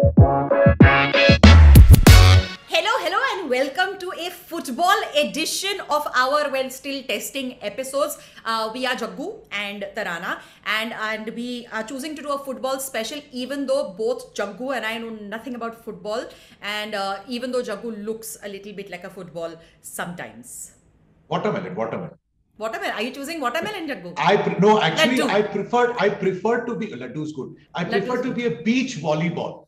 Hello, and welcome to a football edition of our still testing episodes. We are Jaggu and Tarana, and we are choosing to do a football special, even though both Jaggu and I know nothing about football, and even though Jaggu looks a little bit like a football sometimes. Watermelon. Watermelon? Are you choosing watermelon, Jaggu? No, actually, Laddu. I prefer to be Laddu is good. I prefer to be a beach volleyball.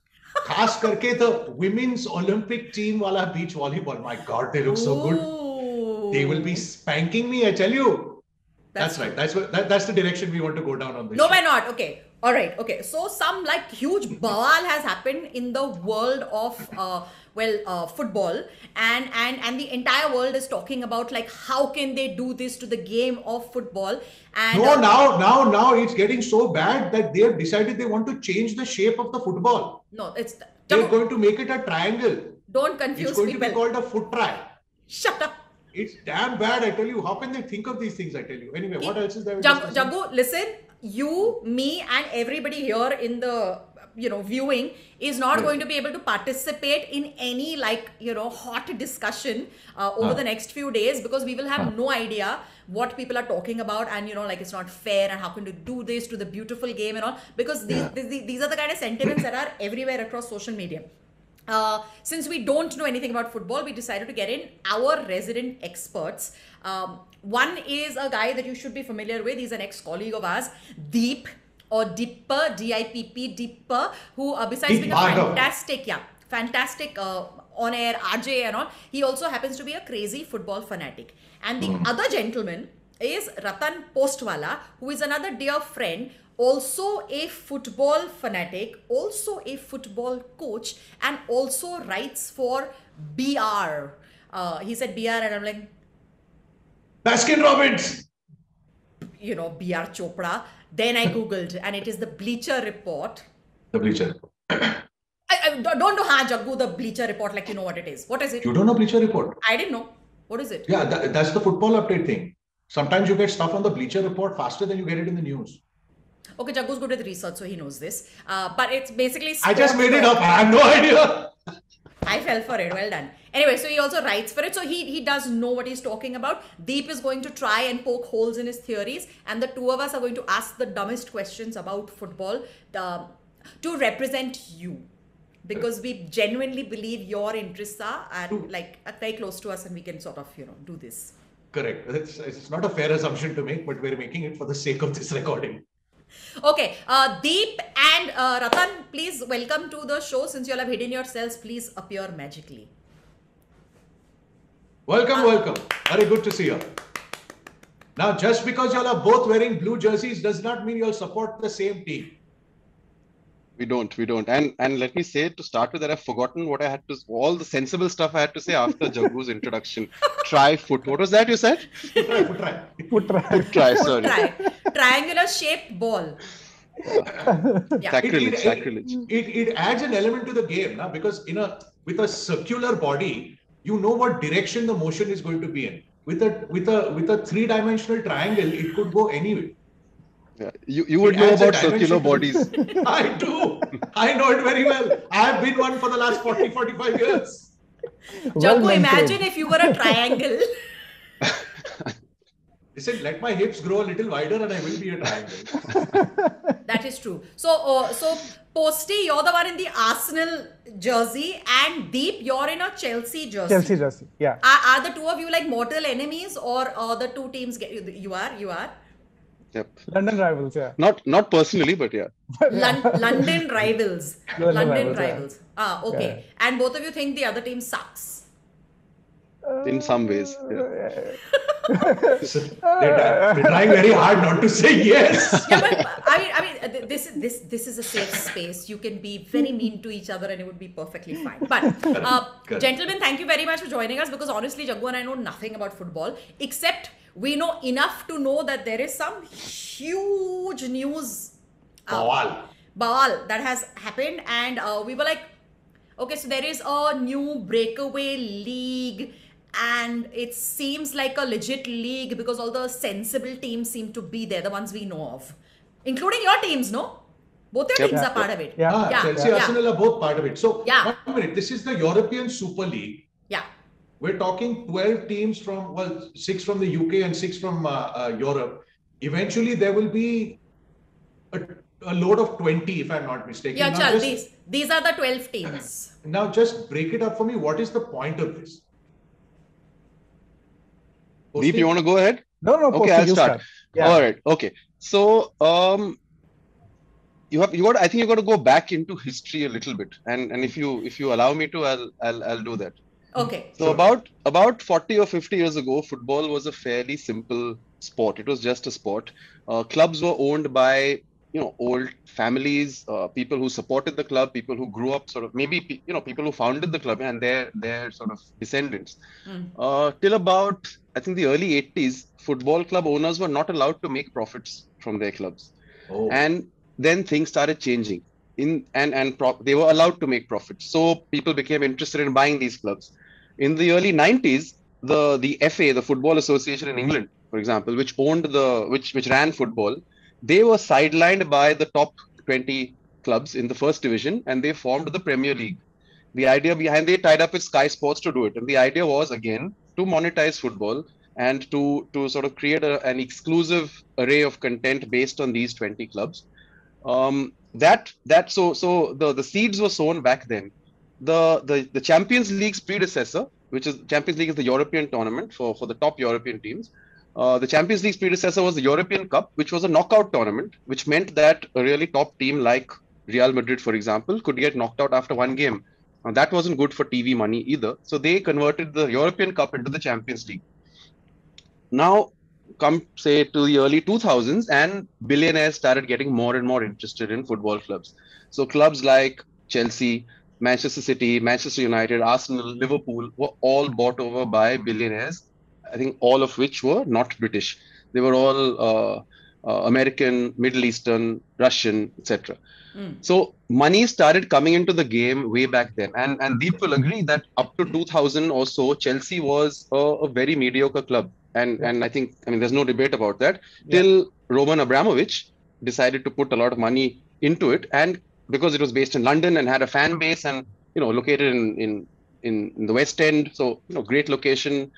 खास करके the women's Olympic team wala beach volleyball. My God, they look so good. They will be spanking me, I tell you. That's right. That's the direction we want to go down on this. No, why not? Okay. All right. Okay. So some like huge bawal has happened in the world of football, and the entire world is talking about like how can they do this to the game of football. And no, now it's getting so bad that they have decided they want to change the shape of the football. No, they're going to make it a triangle. Don't confuse people. It's going to be called a foot try. Shut up. It's damn bad, I tell you. How can they think of these things, I tell you? Anyway, what else is there? Jaggu, listen, you, me, and everybody here in the viewing is not going to be able to participate in any hot discussion over the next few days, because we will have no idea what people are talking about, and it's not fair, and how can you do this to the beautiful game and all, because these are the kind of sentiments that are everywhere across social media. Since we don't know anything about football, we decided to get in our resident experts. One is a guy that you should be familiar with. He's an ex-colleague of ours, Dipp, or Dipper, D-I-P-P, Dipper, who besides being a fantastic on-air RJ and all, he also happens to be a crazy football fanatic. And the other gentleman is Ratan Postwala, who is another dear friend, also a football fanatic, also a football coach, and also writes for BR. He said BR, and I'm like, Baskin Robbins. BR Chopra. Then I googled, and it is the Bleacher Report. The Bleacher Report. I don't know how, Jaggu, the Bleacher Report, like you know what it is. What is it? You don't know Bleacher Report? I didn't know. What is it? Yeah, that's the football update thing. Sometimes you get stuff on the Bleacher Report faster than you get it in the news. Okay, Jaggu's good with research, so he knows this. But it's basically... I just made it up. I have no idea. I fell for it. Well done. Anyway, so he also writes for it. So he does know what he's talking about. Deep is going to try and poke holes in his theories. And the two of us are going to ask the dumbest questions about football to represent you. Because we genuinely believe your interests are very close to us, and we can sort of, do this. Correct. It's not a fair assumption to make, but we're making it for the sake of this recording. Okay, Deep and Ratan, please welcome to the show. Since you all have hidden yourselves, please appear magically. Welcome. Very good to see you. Now, just because you all are both wearing blue jerseys does not mean you all support the same team. We don't. And let me say, to start with, that I've forgotten what I had to, all the sensible stuff I had to say after Jaggu's introduction. Try foot. What was that you said? Foot try, sorry. Triangular shaped ball. Yeah. Sacrilege. It adds an element to the game, now, because with a circular body, you know what direction the motion is going to be in. With a three-dimensional triangle, it could go anywhere. Yeah. You would know about circular bodies. I do. I know it very well. I have been one for the last 45 years. Jaggu, imagine if you were a triangle. Listen, let my hips grow a little wider and I will be a triangle. That is true. So Posty, you're the one in the Arsenal jersey, and Deep, you're in a Chelsea jersey. Yeah. Are the two of you like mortal enemies, or the two teams you are? Yep. London rivals, yeah. Not personally, but yeah. London rivals. London rivals. Yeah. Okay. Yeah. And both of you think the other team sucks. In some ways. Yeah. They're trying very hard not to say yes. Yeah, but I mean, this is a safe space. You can be very mean to each other, and it would be perfectly fine. But Correct. Gentlemen, thank you very much for joining us. Because honestly, Jaggu and I know nothing about football, except we know enough to know that there is some huge news Bawal that has happened, and we were like, okay, so there is a new breakaway league, and it seems like a legit league because all the sensible teams seem to be there, the ones we know of, including your teams, no? Both the Yep. teams are part of it. Ah, Chelsea, Arsenal are both part of it. So, Yeah. 1 minute. This is the European Super League. Yeah. We're talking 12 teams from, well, 6 from the UK and 6 from Europe. Eventually, there will be a load of 20, if I'm not mistaken. Yeah, Now Chal, just, these are the 12 teams. now just break it up for me. What is the point of this? Deep, you want to go ahead? No, Okay, Posty, I'll you start. Yeah. All right. Okay. So, I think you got to go back into history a little bit, and if you allow me to, I'll do that. Okay. So about 40 or 50 years ago, football was a fairly simple sport. It was just a sport. Clubs were owned by old families, people who supported the club, people who grew up sort of maybe people who founded the club and their sort of descendants. Till about I think the early 80s, football club owners were not allowed to make profits from their clubs, and then things started changing. They were allowed to make profits, so people became interested in buying these clubs. In the early 90s, the FA, the Football Association in England, for example, which ran football, they were sidelined by the top 20 clubs in the first division, and they formed the Premier League. The idea behind they tied up with Sky Sports to do it, and the idea was again to monetize football and to sort of create an exclusive array of content based on these 20 clubs. So the seeds were sown back then. The Champions League's predecessor, which is Champions League is the European tournament for the top European teams. The Champions League's predecessor was the European Cup, which was a knockout tournament, which meant that a really top team like Real Madrid, for example, could get knocked out after one game. That wasn't good for TV money either. So they converted the European Cup into the Champions League. Now, come say to the early 2000s, and billionaires started getting more and more interested in football clubs. So clubs like Chelsea, Manchester City, Manchester United, Arsenal, Liverpool were all bought over by billionaires. I think all of which were not British. They were all American, Middle Eastern, Russian, etc. So money started coming into the game way back then. And Deep will agree that up to 2000 or so, Chelsea was a very mediocre club. And I mean, there's no debate about that. Till Roman Abramovich decided to put a lot of money into it. And because it was based in London and had a fan base and, located in the West End. So, great location.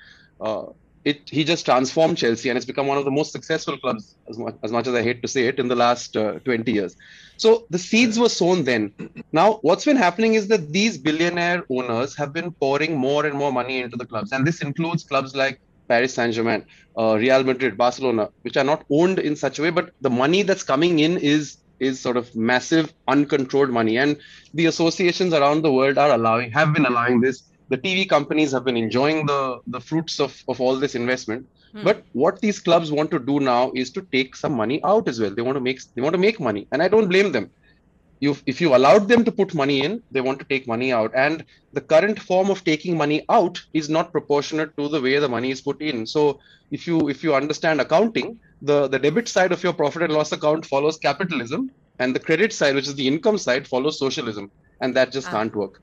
He just transformed Chelsea, and it's become one of the most successful clubs, as much as I hate to say it, in the last 20 years. So the seeds were sown then. Now, what's been happening is that these billionaire owners have been pouring more and more money into the clubs. And this includes clubs like Paris Saint-Germain, Real Madrid, Barcelona, which are not owned in such a way, but the money that's coming in is sort of massive, uncontrolled money. And the associations around the world have been allowing this. The TV companies have been enjoying the fruits of all this investment. But what these clubs want to do now is to take some money out as well. They want to make money, and I don't blame them. If you allowed them to put money in, they want to take money out, and the current form of taking money out is not proportionate to the way the money is put in. So if you understand accounting, the debit side of your profit and loss account follows capitalism, and the credit side, which is the income side, follows socialism, and that just can't work.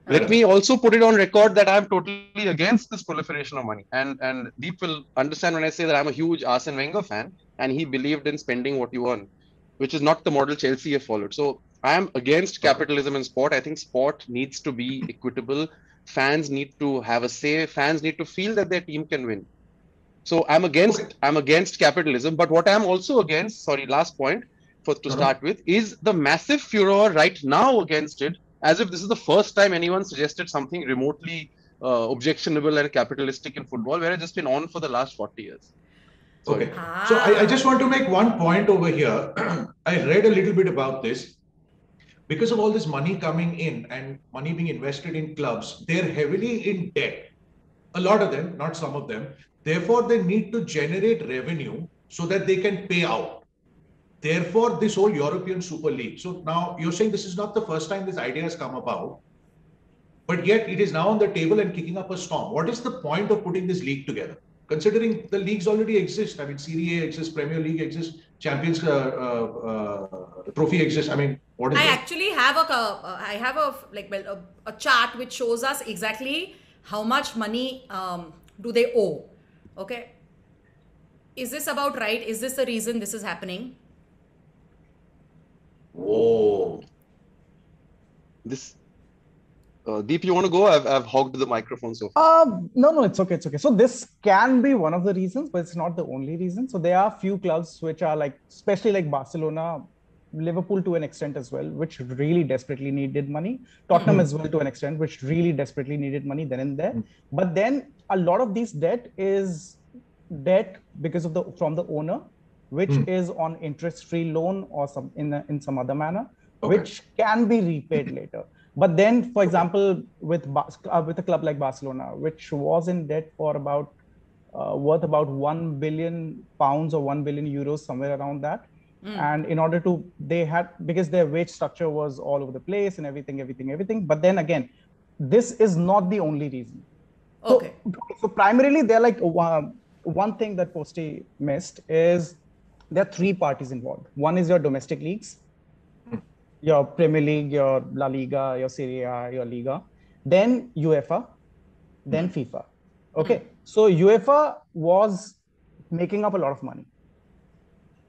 Let me also put it on record that I'm totally against this proliferation of money. And Deep will understand when I say that I'm a huge Arsene Wenger fan, and he believed in spending what you earn, which is not the model Chelsea have followed. So I am against capitalism in sport. I think sport needs to be equitable. Fans need to have a say. Fans need to feel that their team can win. So I'm against capitalism. But what I'm also against, last point to start with, is the massive furor right now against it, as if this is the first time anyone suggested something remotely objectionable and capitalistic in football, where it's just been on for the last 40 years. Sorry. Okay. So I just want to make one point over here. I read a little bit about this. Because of all this money coming in and money being invested in clubs, they're heavily in debt. A lot of them, not some of them. Therefore, they need to generate revenue so that they can pay out. Therefore, this whole European Super League. So now you're saying this is not the first time this idea has come about, but yet it is now on the table and kicking up a storm. What is the point of putting this league together? Considering the leagues already exist. I mean, Serie A exists, Premier League exists, Champions Trophy exists. I mean, what is I that? actually have a chart which shows us exactly how much money do they owe. Okay. Is this about right? Is this the reason this is happening? Whoa. This Deep, you want to go? I've hogged the microphone so far. No, it's okay. It's okay. So this can be one of the reasons, but it's not the only reason. So there are few clubs which are like, especially like Barcelona, Liverpool to an extent as well, which really desperately needed money. Tottenham as well to an extent, which really desperately needed money then and there. But then a lot of these debt is debt because of from the owner, which is on interest-free loan or some in some other manner, which can be repaid later. But then, for example, with a club like Barcelona, which was in debt for about worth about £1 billion or €1 billion, somewhere around that. And in order to, because their wage structure was all over the place and everything. But then again, this is not the only reason. Okay. So primarily, they're like one thing that Posty missed is there are three parties involved. One is your domestic leagues, your Premier League, your La Liga, your Serie A, your Liga, then UEFA, then FIFA. Okay, so UEFA was making up a lot of money.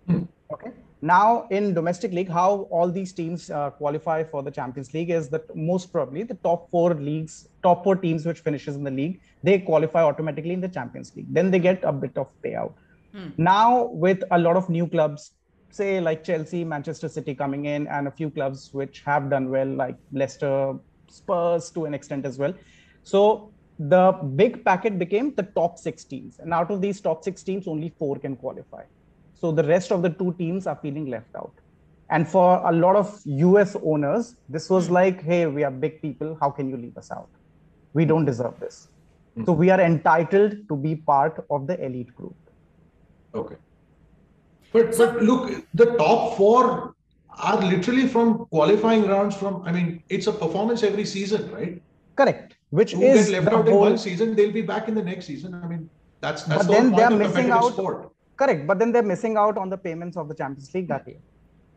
Okay, now in domestic league, how all these teams qualify for the Champions League is that most probably the top four teams which finishes in the league, they qualify automatically in the Champions League. Then they get a bit of payout. Now with a lot of new clubs, say like Chelsea, Manchester City coming in, and a few clubs which have done well, like Leicester, Spurs to an extent as well. So the big packet became the top 6 teams. And out of these top 6 teams, only 4 can qualify. So the rest of the 2 teams are feeling left out. And for a lot of US owners, this was like, hey, we are big people. How can you leave us out? We don't deserve this. So we are entitled to be part of the elite group. Okay. But look, the top 4 are literally from qualifying rounds it's a performance every season, right? Correct. Which Who is get left out in one season, they'll be back in the next season. That's the whole point of competitive sport. Correct. But then they're missing out on the payments of the Champions League that year.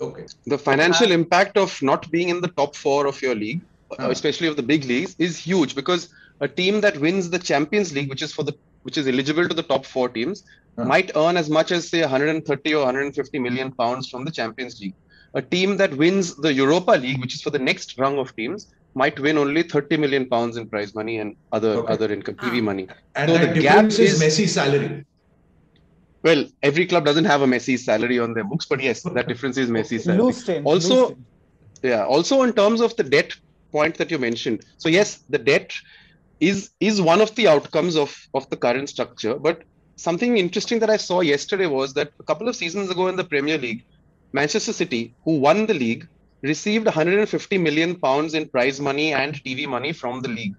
Okay. The financial impact of not being in the top 4 of your league, especially of the big leagues, is huge, because a team that wins the Champions League, which is eligible to the top 4 teams, might earn as much as say 130 or 150 million pounds from the Champions League. A team that wins the Europa League, which is for the next rung of teams, might win only 30 million pounds in prize money and other income, TV money. And so the difference is Messi's salary. Well, every club doesn't have a Messi salary on their books, but yes, that difference is Messi's salary. Also in terms of the debt point that you mentioned. So yes, the debt is one of the outcomes of the current structure. But something interesting that I saw yesterday was that a couple of seasons ago in the Premier League, Manchester City, who won the league, received 150 million pounds in prize money and TV money from the league.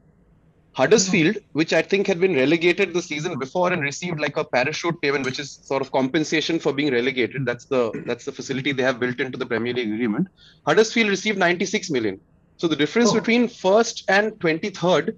Huddersfield, which I think had been relegated the season before and received like a parachute payment, which is sort of compensation for being relegated. That's the facility they have built into the Premier League agreement. Huddersfield received 96 million. So the difference between first and 23rd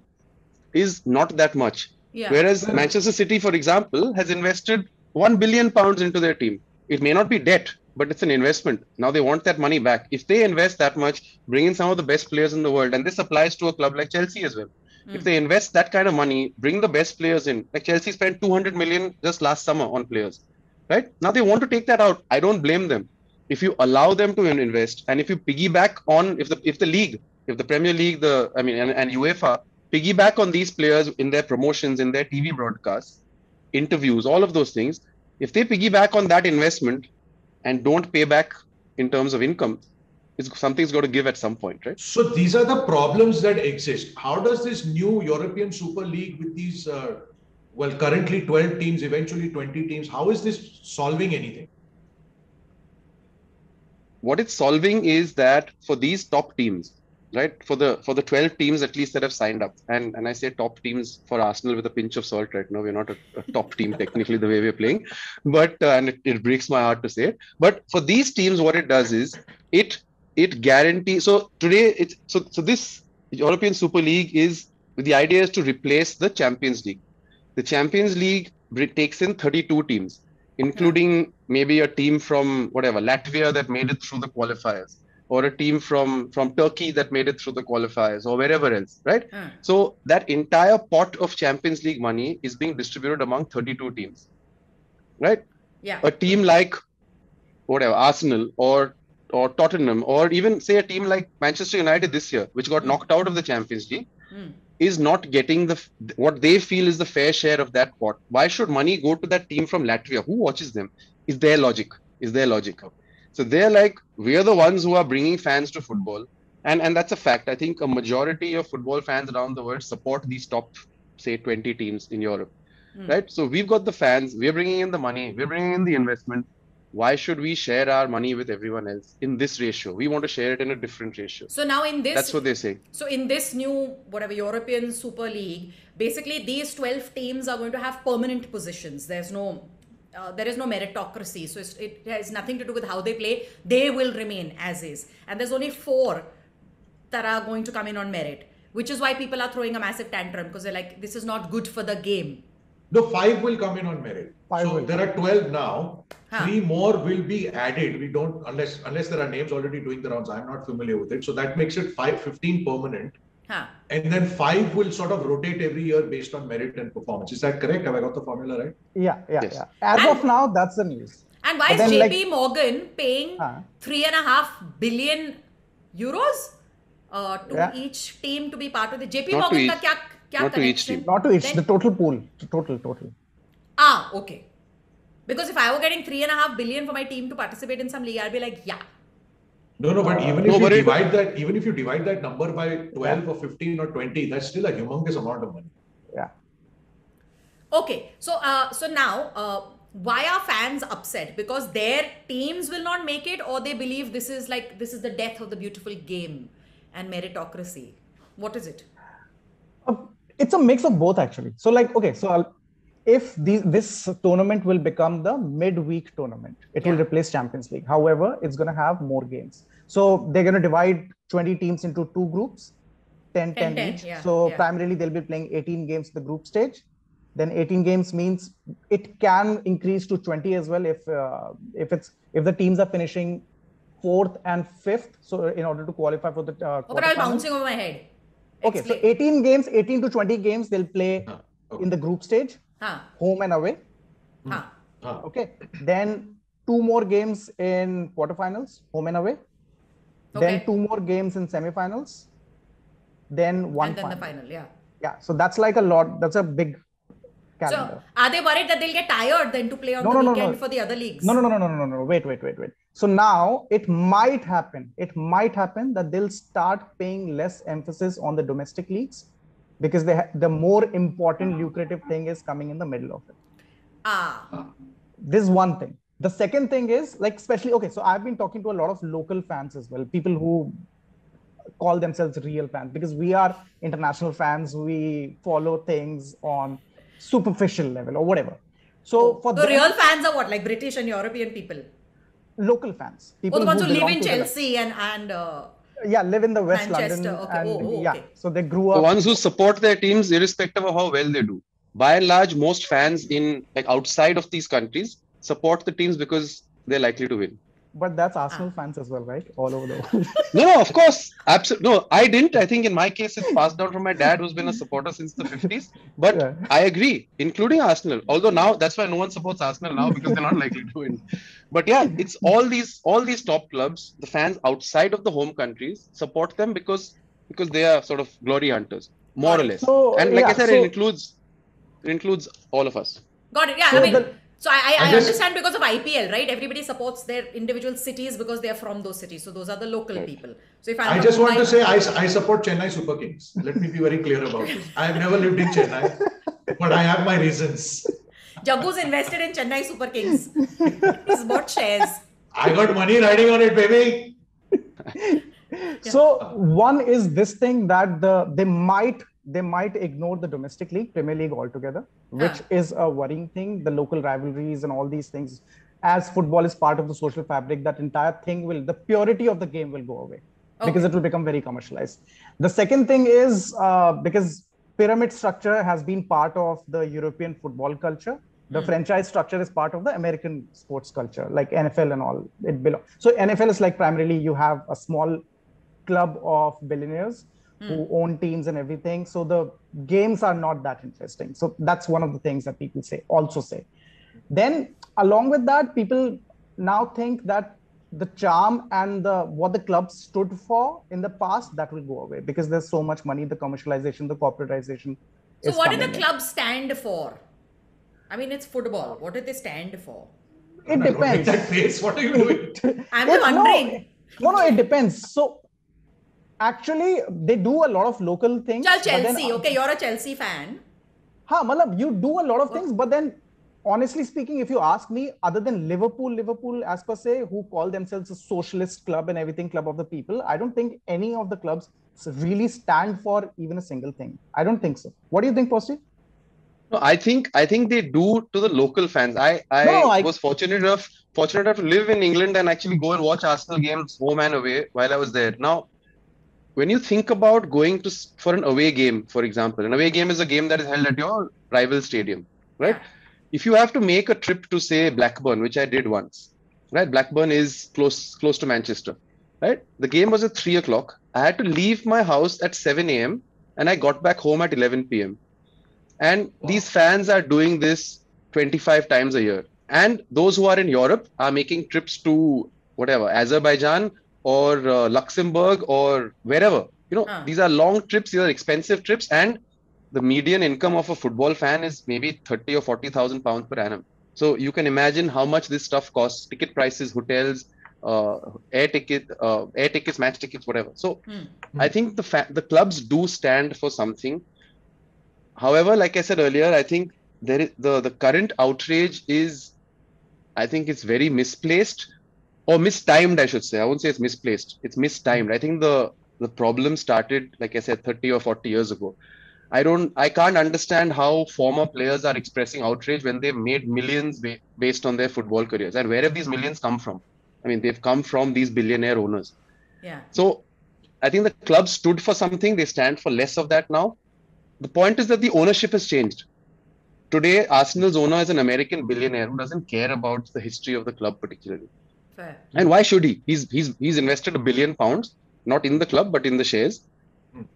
is not that much. Yeah. Whereas Manchester City, for example, has invested £1 billion into their team. It may not be debt, but it's an investment. Now they want that money back. If they invest that much, bring in some of the best players in the world, and this applies to a club like Chelsea as well. If they invest that kind of money, bring the best players in. Like Chelsea spent 200 million just last summer on players, right? Now they want to take that out. I don't blame them. If you allow them to invest, and if you piggyback on, if the league, if the Premier League, and UEFA piggyback on these players in their promotions, in their TV broadcasts, interviews, all of those things, if they piggyback on that investment and don't pay back in terms of income, something's got to give at some point, right? So these are the problems that exist. How does this new European Super League with these, currently 12 teams, eventually 20 teams, how is this solving anything? What it's solving is that for these top teams, right, for the 12 teams at least that have signed up, and I say top teams for Arsenal with a pinch of salt right now. We're not a top team technically the way we're playing, but and it breaks my heart to say it. But for these teams, what it does is it guarantees. So today, so this European Super League the idea is to replace the Champions League. The Champions League takes in 32 teams, including maybe a team from Latvia that made it through the qualifiers, or a team from Turkey that made it through the qualifiers, or wherever else, right? So that entire pot of Champions League money is being distributed among 32 teams, right? Yeah. A team like Arsenal or or Tottenham, or even say a team like Manchester United this year, which got knocked out of the Champions League, is not getting what they feel is the fair share of that pot. Why should money go to that team from Latvia? Who watches them? Is their logic. So they're like, we're the ones who are bringing fans to football. And that's a fact. I think a majority of football fans around the world support these top, say, 20 teams in Europe. Right? So we've got the fans, we're bringing in the money, we're bringing in the investment. Why should we share our money with everyone else in this ratio? We want to share it in a different ratio. So now in this, that's what they say. So in this new, whatever, European Super League, basically these 12 teams are going to have permanent positions. There is no meritocracy. So it has nothing to do with how they play. They will remain as is. And there's only 4 that are going to come in on merit, which is why people are throwing a massive tantrum, because they're like, this is not good for the game. No, 5 will come in on merit. So there are 12 now. 3 more will be added. We don't, unless there are names already doing the rounds. I'm not familiar with it. So that makes it 15 permanent. And then 5 will sort of rotate every year based on merit and performance. Is that correct? Have I got the formula right? Yeah. As of now, that's the news. And why is JP Morgan paying 3.5 billion euros to each team to be part of the JP Morgan? Not to each team. Not to each, the total pool. Total. Okay. Because if I were getting 3.5 billion for my team to participate in some league, I'd be like, yeah. No, but even if you divide that number by 12 or 15 or 20, that's still a humongous amount of money. Yeah. Okay. So now, why are fans upset? Because their teams will not make it, or they believe this is the death of the beautiful game and meritocracy? What is it? It's a mix of both, actually. So if this tournament will become the midweek tournament, it will replace Champions League. However, it's going to have more games. So they're going to divide 20 teams into 2 groups, 10 each. Primarily they'll be playing 18 games in the group stage. Then 18 games means it can increase to 20 as well if the teams are finishing 4th and 5th. So in order to qualify for the but I'm bouncing over my head. Okay, so 18 to 20 games they'll play in the group stage, home and away. Okay, then 2 more games in quarterfinals, home and away. Then 2 more games in semifinals. Then 1 final. And then the final, Yeah, so that's like a lot. That's a big calendar. So are they worried that they'll get tired then to play on the weekend for the other leagues? No. Wait. So now it might happen that they'll start paying less emphasis on the domestic leagues because the more important lucrative thing is coming in the middle of it. This is one thing. The second thing is especially, so I've been talking to a lot of local fans as well, people who call themselves real fans, because we are international fans. We follow things on superficial level or whatever. So the real fans are what, like British and European people? Local fans. People the ones who live in Chelsea and live in the West Manchester. London. Okay. So they grew up. The ones who support their teams irrespective of how well they do. By and large, most fans in outside of these countries support the teams because they're likely to win. But that's Arsenal fans as well, right? All over the world. No, of course. Absolutely. No, I didn't. I think in my case, it's passed down from my dad, who's been a supporter since the 50s. But I agree, including Arsenal. Although now, that's why no one supports Arsenal now, because they're not likely to win. But yeah, it's all these top clubs, the fans outside of the home countries support them because they are sort of glory hunters, more or less. So, and like I said, it includes all of us. Got it. Yeah, so I understand because of IPL, right? Everybody supports their individual cities because they are from those cities. So those are the local people. So if I just want to say I support Chennai Super Kings. Let me be very clear about this. I have never lived in Chennai, but I have my reasons. Jaggu's invested in Chennai Super Kings. He's bought shares. I got money riding on it, baby. So one is this thing that they might ignore the domestic league, Premier League altogether, which is a worrying thing. The local rivalries and all these things, as football is part of the social fabric, that entire thing the purity of the game will go away because it will become very commercialized. The second thing is because pyramid structure has been part of the European football culture. The franchise structure is part of the American sports culture, like NFL and all. So NFL is primarily you have a small club of billionaires who own teams and everything. So the games are not that interesting. So that's one of the things that people also say. Then along with that, people now think that the charm and what the club stood for in the past, that will go away because there's so much money, the commercialization, the corporatization So is what do coming the in. clubs stand for? I mean, it's football. What do they stand for? It No, don't make depends. that face. What are you doing? I'm wondering. No, it depends. So actually, they do a lot of local things. Chal, but then, Chelsea. Okay, you're a Chelsea fan. Matlab, you do a lot of things, but then honestly speaking, if you ask me, other than Liverpool as per se, who call themselves a socialist club and everything, club of the people, I don't think any of the clubs really stand for even a single thing. I don't think so. What do you think, Posty? No, I think they do to the local fans. I was fortunate enough to live in England and actually go and watch Arsenal games home and away while I was there. Now, when you think about going for an away game, for example, an away game is a game that is held at your rival stadium, right? Yeah. If you have to make a trip to, say, Blackburn, which I did once, right? Blackburn is close to Manchester, right? The game was at 3 o'clock. I had to leave my house at 7 a.m. and I got back home at 11 p.m. And these fans are doing this 25 times a year. And those who are in Europe are making trips to whatever, Azerbaijan or Luxembourg or wherever. These are long trips, these are expensive trips. And the median income of a football fan is maybe 30 or 40,000 pounds per annum. So you can imagine how much this stuff costs: ticket prices, hotels, air tickets, match tickets, whatever. So I think the clubs do stand for something. However, like I said earlier, I think there is the current outrage is, I think it's very misplaced or mistimed, I should say. I won't say it's misplaced. It's mistimed. I think the problem started, like I said, 30 or 40 years ago. I can't understand how former players are expressing outrage when they've made millions based on their football careers. And where have these millions come from? I mean, they've come from these billionaire owners. Yeah. So I think the club stood for something. They stand for less of that now. The point is that the ownership has changed. Today, Arsenal's owner is an American billionaire who doesn't care about the history of the club particularly. Fair. And why should he? He's invested £1 billion, not in the club, but in the shares.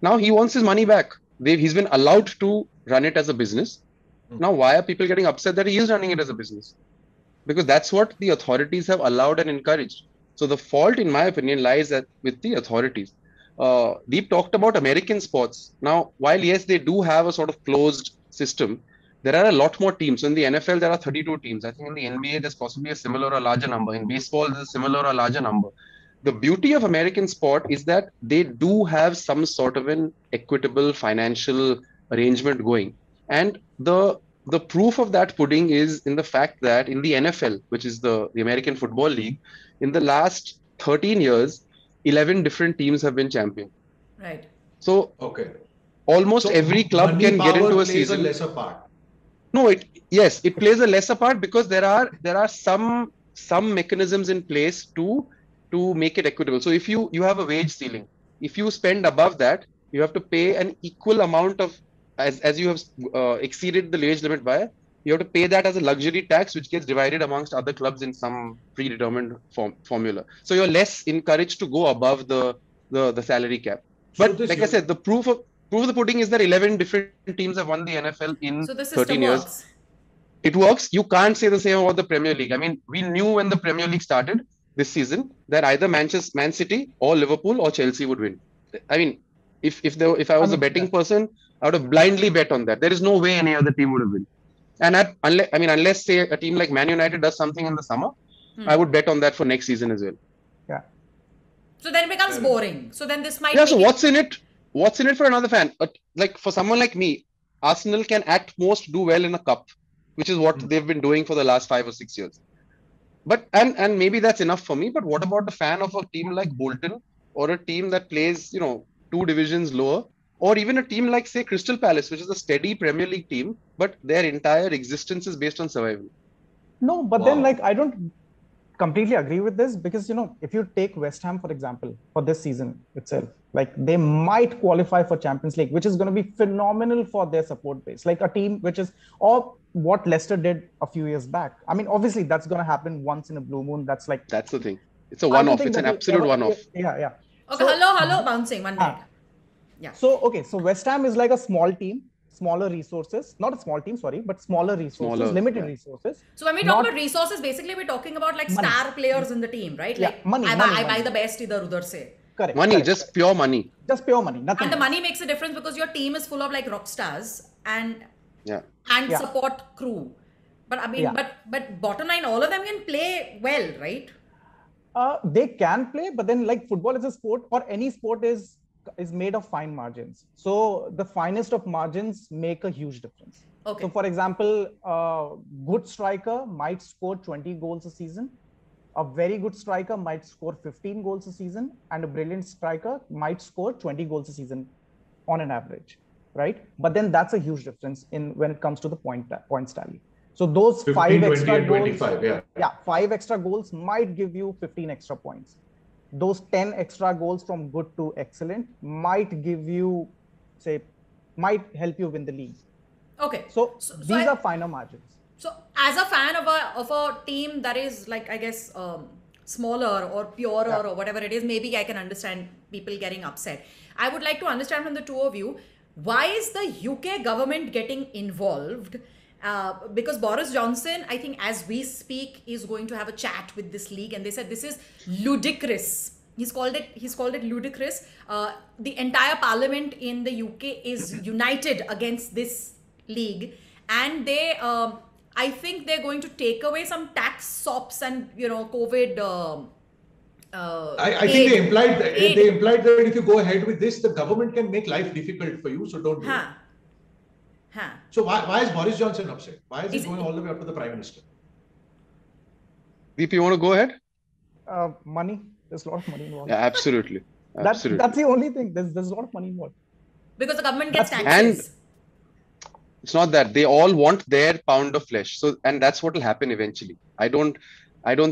Now he wants his money back. He's been allowed to run it as a business. Now, why are people getting upset that he is running it as a business? Because that's what the authorities have allowed and encouraged. So the fault, in my opinion, lies with the authorities. Dipp talked about American sports. Now, while yes, they do have a sort of closed system, there are a lot more teams. So in the NFL, there are 32 teams. I think in the NBA, there's possibly a similar or larger number. In baseball, there's a similar or larger number. The beauty of American sport is that they do have some sort of an equitable financial arrangement going. And the proof of that pudding is in the fact that in the NFL, which is the American Football League, in the last 13 years, 11 different teams have been champion. Right. So almost every club can get into a season. A lesser part. No, it plays a lesser part because there are some mechanisms in place to make it equitable. So if you have a wage ceiling, if you spend above that, you have to pay an equal amount of, as you have exceeded the wage limit by, you have to pay that as a luxury tax, which gets divided amongst other clubs in some predetermined formula. So you're less encouraged to go above the salary cap. But like I said, the proof of the pudding is that 11 different teams have won the NFL in 13 years. Works. It works. You can't say the same about the Premier League. I mean, we knew when the Premier League started this season that either Man City or Liverpool or Chelsea would win. I mean, if I was a betting person, I would have blindly bet on that. There is no way any other team would have won. And unless say a team like Man United does something in the summer, I would bet on that for next season as well. Yeah. So then it becomes boring. So then this might. Yeah. So what's in it? What's in it for another fan? Like for someone like me, Arsenal can at most do well in a cup, which is what they've been doing for the last 5 or 6 years. But and maybe that's enough for me. But what about the fan of a team like Bolton or a team that plays 2 divisions lower? Or even a team like, say, Crystal Palace, which is a steady Premier League team, but their entire existence is based on survival. No, but then I don't completely agree with this because, if you take West Ham, for example, for this season itself, they might qualify for Champions League, which is going to be phenomenal for their support base. Like a team or what Leicester did a few years back. I mean, obviously that's going to happen once in a blue moon. That's the thing. It's a one-off. It's an absolute one-off. Yeah. Okay, hello, bouncing 1 minute. Yeah. So West Ham is like a small team. smaller resources, not a small team, sorry, but smaller resources, limited resources. So when we talk about resources, basically we're talking about like money. star players in the team, right? Yeah, Like money, I buy the best idhar udhar se. Correct. Money, correct, just correct. pure money. Just pure money, nothing. And the else. money makes a difference because your team is full of like rock stars and Yeah. support crew. But I mean, but bottom line, all of them can play well, right? They can play, but then like football is a sport, or any sport is made of fine margins. So the finest of margins make a huge difference. Okay. So for example, a good striker might score 20 goals a season. A very good striker might score 15 goals a season, and a brilliant striker might score 20 goals a season on an average, right? But then that's a huge difference in when it comes to the points tally. So those 15, 5 20, extra and goals, 25, yeah. 5 extra goals might give you 15 extra points. Those 10 extra goals from good to excellent might give you, might help you win the league. Okay. So these are finer margins. So as a fan of a team that is like, I guess, smaller or purer or whatever it is, maybe I can understand people getting upset. I would like to understand from the two of you, why is the UK government getting involved? Because Boris Johnson, I think as we speak, is going to have a chat with this league, and they said this is ludicrous. He's called it ludicrous. The entire parliament in the UK is united against this league, and they I think they're going to take away some tax sops and COVID. I think they implied that if you go ahead with this, the government can make life difficult for you. So don't do it. So why is Boris Johnson upset? Why is he going all the way up to the Prime Minister? Deep, you want to go ahead? Money. There's a lot of money involved. Yeah, absolutely. That's the only thing. There's a lot of money involved. Because the government gets taxes. And it's not that they all want their pound of flesh. So, and that's what will happen eventually. I don't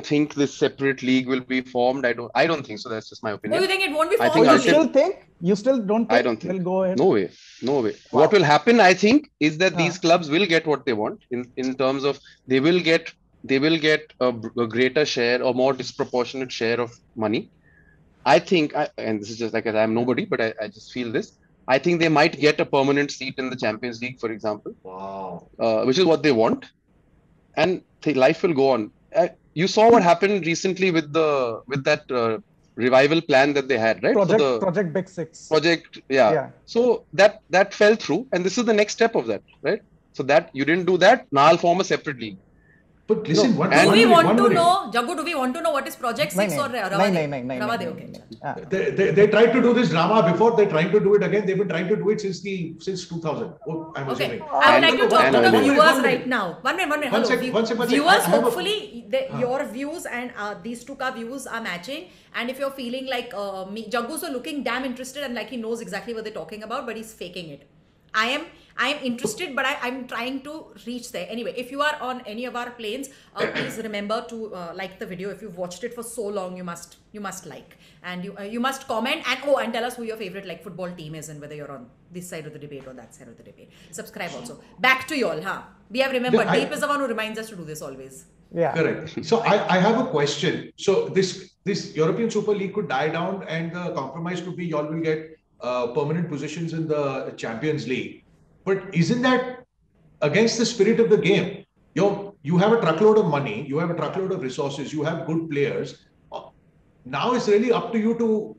think this separate league will be formed. I don't think so. That's just my opinion. Oh, you think it won't be formed? You still don't think? I don't think. We'll go ahead. No way. Wow. What will happen, I think, is that these clubs will get what they want in terms of they will get a greater share or more disproportionate share of money. I think, and this is just like I'm nobody, but I just feel this. I think they might get a permanent seat in the Champions League, for example. Wow. Which is what they want, and life will go on. You saw what happened recently with that revival plan that they had, right? Project Big Six. Yeah. So that fell through, and this is the next step of that, right? So that you didn't do that, now I'll form a separate league. But listen, do we want to know, Jaggu, do we want to know what is Project 6 or Ravade? Okay. They tried to do this drama before, they're trying to do it again. They've been trying to do it since 2000. I'm assuming. I would like to talk to the viewers right now. One minute. Hello. Viewers, hopefully your views and these two views are matching. And if you're feeling like Jaggu's looking damn interested and like he knows exactly what they're talking about, but he's faking it. I am interested, but I'm trying to reach there. Anyway, if you are on any of our planes, please remember to like the video. If you've watched it for so long, you must like, and you must comment and tell us who your favorite like football team is and whether you're on this side of the debate or that side of the debate. Subscribe also. Back to you all, huh? We have remembered. Dipp is the one who reminds us to do this always. Yeah. Correct. So I have a question. So this European Super League could die down, and the compromise could be y'all will get permanent positions in the Champions League. But isn't that against the spirit of the game? You have a truckload of money, you have a truckload of resources, you have good players. Now it's really up to you to,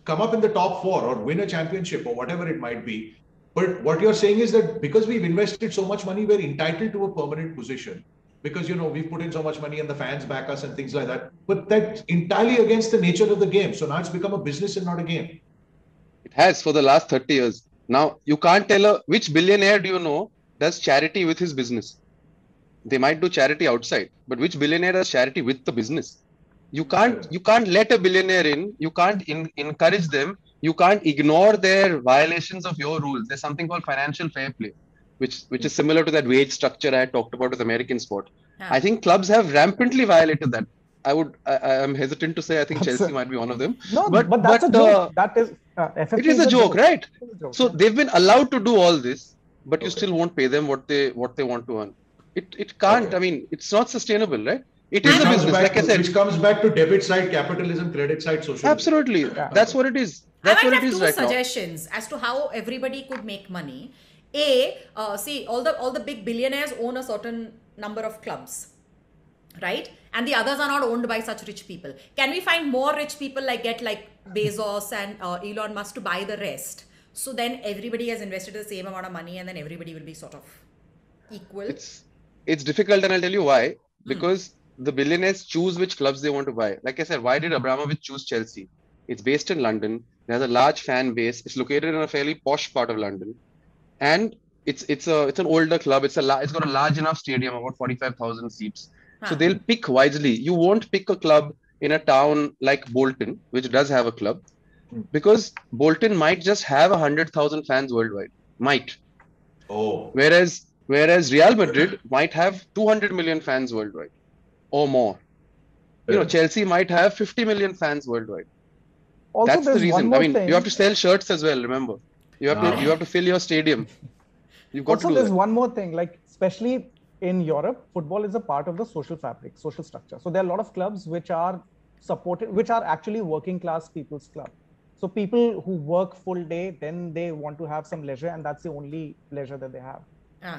come up in the top 4 or win a championship or whatever it might be. But what you're saying is that because we've invested so much money, we're entitled to a permanent position. Because, we've put in so much money and the fans back us and things like that. But that's entirely against the nature of the game. So now it's become a business and not a game. It has for the last 30 years. Now, you can't tell which billionaire do you know does charity with his business? They might do charity outside, but which billionaire does charity with the business? You can't let a billionaire in. You can't encourage them. You can't ignore their violations of your rules. There's something called financial fair play, which is similar to that wage structure I had talked about with American sport. Yeah. I think clubs have rampantly violated that. I'm hesitant to say I think Chelsea might be one of them. No, but that's a joke. That is it is a joke, right? So they've been allowed to do all this, but you still won't pay them what they want to earn. It can't. Okay. I mean, it's not sustainable, right? It is a business, like I said. Which comes back to debit side capitalism, credit side socialism. Absolutely, that's what it is. That's I what might it have is two right now. suggestions as to how everybody could make money. See, all the big billionaires own a certain number of clubs, right? And the others are not owned by such rich people. Can we find more rich people, like get like Bezos and Elon Musk to buy the rest? So then everybody has invested the same amount of money, and then everybody will be sort of equal. It's difficult, and I'll tell you why. Because the billionaires choose which clubs they want to buy. Like I said, why did Abramovich choose Chelsea? It's based in London. It has a large fan base. It's located in a fairly posh part of London, and it's an older club. It's got a large enough stadium, about 45,000 seats. So they'll pick wisely. You won't pick a club in a town like Bolton, which does have a club, because Bolton might just have 100,000 fans worldwide. Might. Oh. Whereas Real Madrid might have 200 million fans worldwide or more. Chelsea might have 50 million fans worldwide. Also, that's the there's one reason. more I mean, thing. you have to sell shirts as well. Remember, you have to fill your stadium. You've got Also, to do there's that. one more thing. Like, especially in Europe, football is a part of the social fabric, social structure. So there are a lot of clubs which are supported, which are actually working class people's club. So people who work full day, then they want to have some leisure, and that's the only leisure that they have,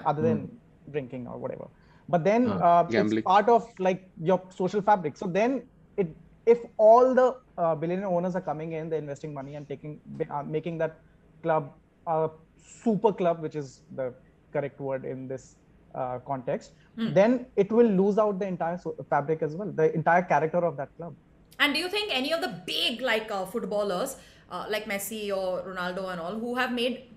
other than drinking or whatever. But then it's part of like your social fabric. So then if all the billionaire owners are coming in, they're investing money and making that club a super club, which is the correct word in this context, then it will lose out the entire fabric as well, the entire character of that club. And do you think any of the big footballers like Messi or Ronaldo and all, who have made,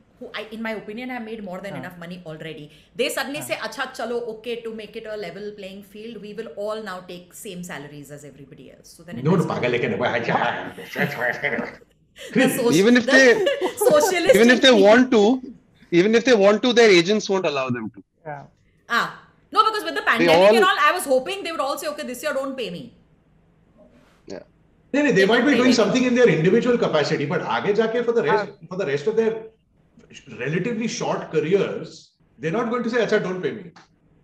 in my opinion, have made more than enough money already, they suddenly say, "Acha, chalo, okay, to make it a level playing field, we will all now take same salaries as everybody else." So then even if they want to, their agents won't allow them to. No, because with the pandemic and all, I was hoping they would all say, "Okay, this year don't pay me." Yeah. They might be doing something in their individual capacity, but aage jaake for the rest of their relatively short careers, they're not going to say, "Acha, don't pay me."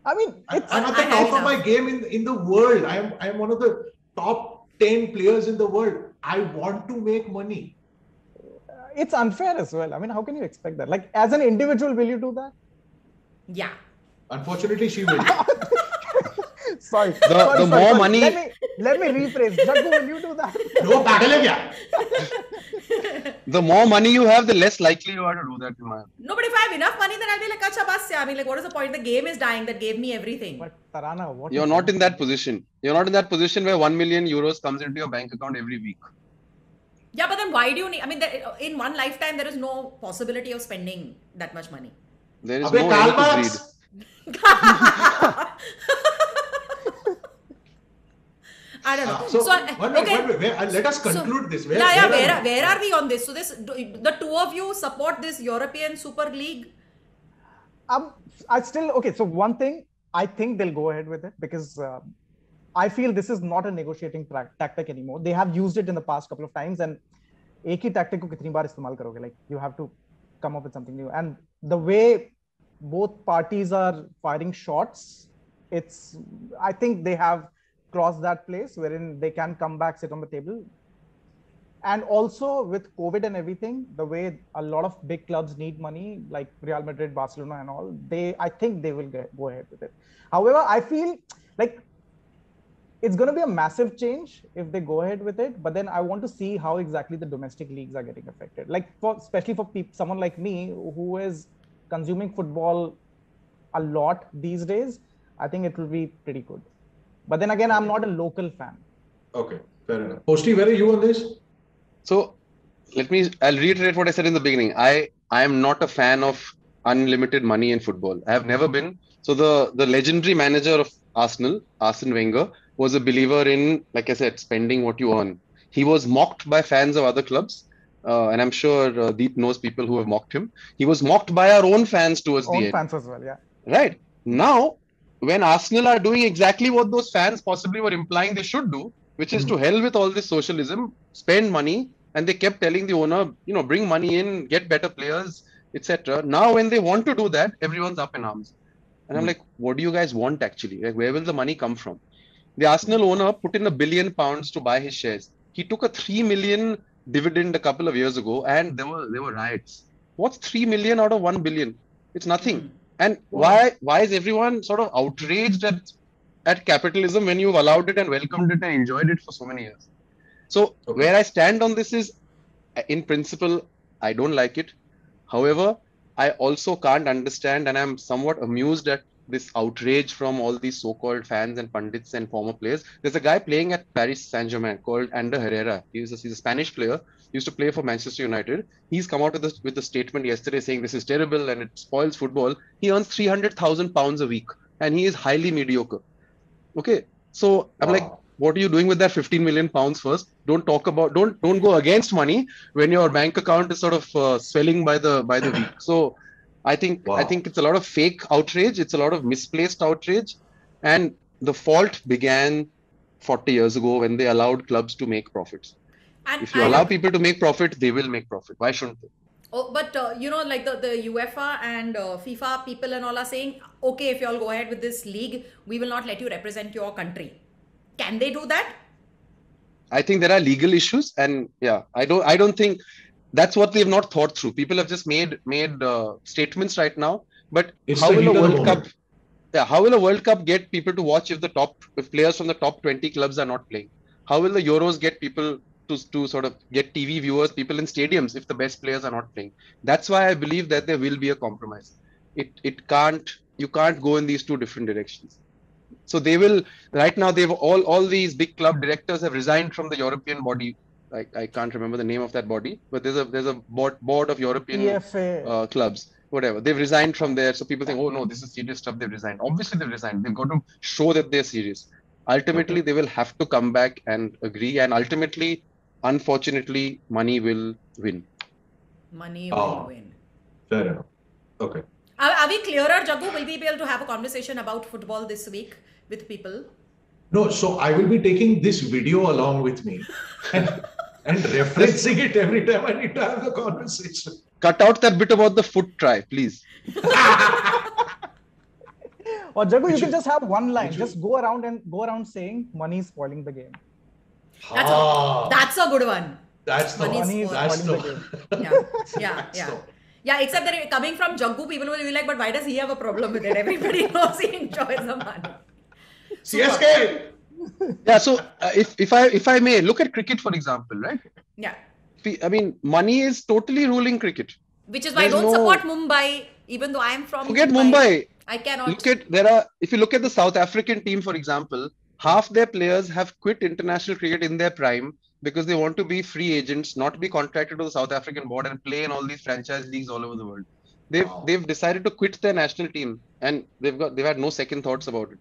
I mean, I'm at the top of my game in the world. I am one of the top 10 players in the world. I want to make money. It's unfair as well. I mean, how can you expect that? Like, as an individual, will you do that? Yeah. Unfortunately, she will. Sorry. The more money. Let me rephrase. Jaggu, will you do that? No, pagal hai kya? The more money you have, the less likely you are to do that. No, but if I have enough money, then I'll be like, "Acha, bas ya." I mean, like, what is the point? The game is dying. That gave me everything. But Tarana, what? You're not in that position. You're not in that position where 1 million euros comes into your bank account every week. Yeah, but then why do you need? I mean, in one lifetime, there is no possibility of spending that much money. There is no end to greed. I don't know. Let us conclude this. Where are we on this? So the two of you support this European Super League? So one thing, I think they'll go ahead with it because I feel this is not a negotiating tactic anymore. They have used it in the past couple of times, and एक ही tactic को कितनी बार इस्तेमाल करोगे? Like, you have to come up with something new. And the way both parties are firing shots, I think they have crossed that place wherein they can come back, sit on the table. And also with COVID and everything, the way a lot of big clubs need money, like Real Madrid, Barcelona and all, I think they will go ahead with it. However, I feel like it's going to be a massive change if they go ahead with it. But then I want to see how exactly the domestic leagues are getting affected. Like, especially for someone like me who is consuming football a lot these days, I think it will be pretty good. But then again, I'm not a local fan. Okay, fair enough. Posty, where are you on this? So I'll reiterate what I said in the beginning. I am not a fan of unlimited money in football. I have never been. So the legendary manager of Arsenal, Arsene Wenger, was a believer in, like I said, spending what you earn. He was mocked by fans of other clubs. And I'm sure Dipp knows people who have mocked him. He was mocked by our own fans towards the end. Fans as well, yeah. Right. Now, when Arsenal are doing exactly what those fans possibly were implying they should do, which is to hell with all this socialism, spend money, and they kept telling the owner, bring money in, get better players, etc. Now, when they want to do that, everyone's up in arms. And I'm like, what do you guys want actually? Like, where will the money come from? The Arsenal owner put in £1 billion to buy his shares. He took a 3 million dividend a couple of years ago, and there were riots. What's 3 million out of 1 billion? It's nothing. And why is everyone sort of outraged at capitalism when you've allowed it and welcomed it and enjoyed it for so many years? So where I stand on this is, in principle, I don't like it. However, I also can't understand, and I'm somewhat amused at this outrage from all these so-called fans and pundits and former players. There's a guy playing at Paris Saint-Germain called Ander Herrera. He's a Spanish player. He used to play for Manchester United. He's come out with a statement yesterday saying this is terrible and it spoils football. He earns £300,000 a week and he is highly mediocre. Okay, so I'm like, what are you doing with that 15 million pounds first? Don't go against money when your bank account is sort of swelling by the week. So I think it's a lot of fake outrage. It's a lot of misplaced outrage. And the fault began 40 years ago when they allowed clubs to make profits. And if you allow people to make profit, they will make profit. Why shouldn't they? Oh, but like the UEFA and FIFA people and all are saying, okay, if you all go ahead with this league, we will not let you represent your country. Can they do that? I think there are legal issues, and I don't think that's what they've not thought through. People have just made statements right now. But how will a World Cup? Yeah, how will a World Cup get people to watch if players from the top 20 clubs are not playing? How will the Euros get people to sort of get TV viewers, people in stadiums, if the best players are not playing? That's why I believe that there will be a compromise. You can't go in these two different directions. So they will, right now, they've all these big club directors have resigned from the European body. I can't remember the name of that body, but there's a board of European clubs, whatever. They've resigned from there. So people think, oh no, this is serious stuff. They've resigned. Obviously they've resigned. They've got to show that they're serious. Ultimately, they will have to come back and agree. And ultimately, unfortunately, money will win. Money will win. Fair enough. Okay. Are we clearer, Jaggu? Will we be able to have a conversation about football this week with people? No, so I will be taking this video along with me and referencing it every time I need to have the conversation. Cut out that bit about the foot try, please. Or Jaggu, you can just have one line. Just go around saying money is spoiling the game. That's a good one. That's the one. Yeah, except that coming from Jaggu, people will be like, but why does he have a problem with it? Everybody knows he enjoys the money. CSK! Yeah, so if I may, look at cricket, for example, right? Yeah. I mean, money is totally ruling cricket. Which is why I don't support Mumbai, even though I am from Forget Mumbai. I cannot. If you look at the South African team, for example, half their players have quit international cricket in their prime because they want to be free agents, not be contracted to the South African board and play in all these franchise leagues all over the world. They've decided to quit their national team, and they've had no second thoughts about it.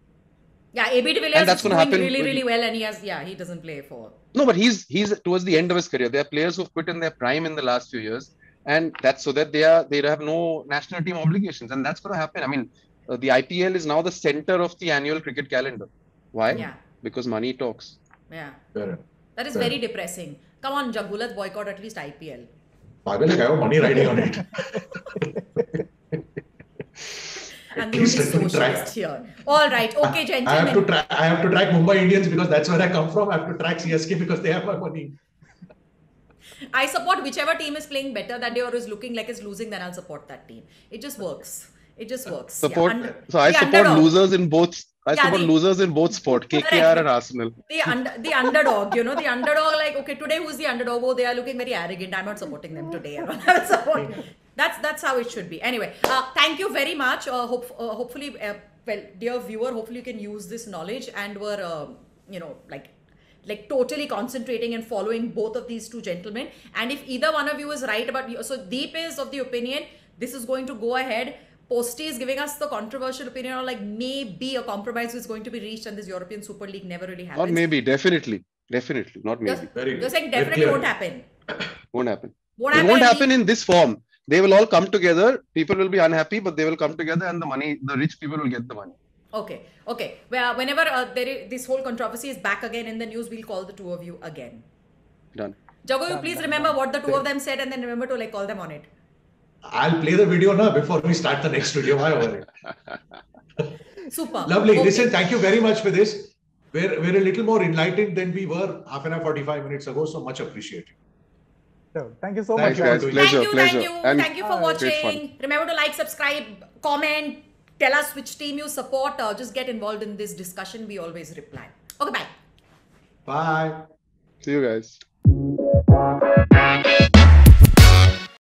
Yeah, AB de Villiers is doing really well, and he doesn't play for. No, but he's towards the end of his career. There are players who've quit in their prime in the last few years, and that's so that they have no national team obligations, and that's going to happen. I mean, the IPL is now the center of the annual cricket calendar. Why? Yeah. Because money talks. Yeah. That is very depressing. Come on, Jaggu, let's boycott at least IPL. I will have money riding on it. And the only socialist here. All right, okay, gentlemen. I have to track Mumbai Indians because that's where I come from. I have to track CSK because they have my money. I support whichever team is playing better that day or is looking like it's losing, then I'll support that team. It just works. I support losers in both. Losers in both sport, KKR and Arsenal. The underdog, the underdog, like, okay, today who's the underdog? Oh, they are looking very arrogant. I'm not supporting them today. That's how it should be. Anyway, thank you very much. Hopefully, dear viewer, hopefully you can use this knowledge and were, like totally concentrating and following both of these two gentlemen. And if either one of you is right about you, so Dipp is of the opinion this is going to go ahead. Posty is giving us the controversial opinion on like maybe a compromise is going to be reached and this European Super League never really happens. Not maybe, definitely, not maybe. You're saying definitely won't happen. Won't happen. It won't happen in this form. They will all come together. People will be unhappy, but they will come together, and the rich people will get the money. Okay. Well, whenever this whole controversy is back again in the news, we'll call the two of you again. Done. Jaggu, you please remember what the two of them said, and then remember to call them on it. I'll play the video now before we start the next video. Why over it? Super. Lovely. Okay. Listen, thank you very much for this. We're a little more enlightened than we were half an hour, 45 minutes ago. So much appreciated. So, thank you so Thank much. you Thanks, for guys. doing Thank Pleasure, you, pleasure. thank you. And Thank you for great fun. watching. Remember to like, subscribe, comment, tell us which team you support. Just get involved in this discussion. We always reply. Okay, bye. Bye. See you guys.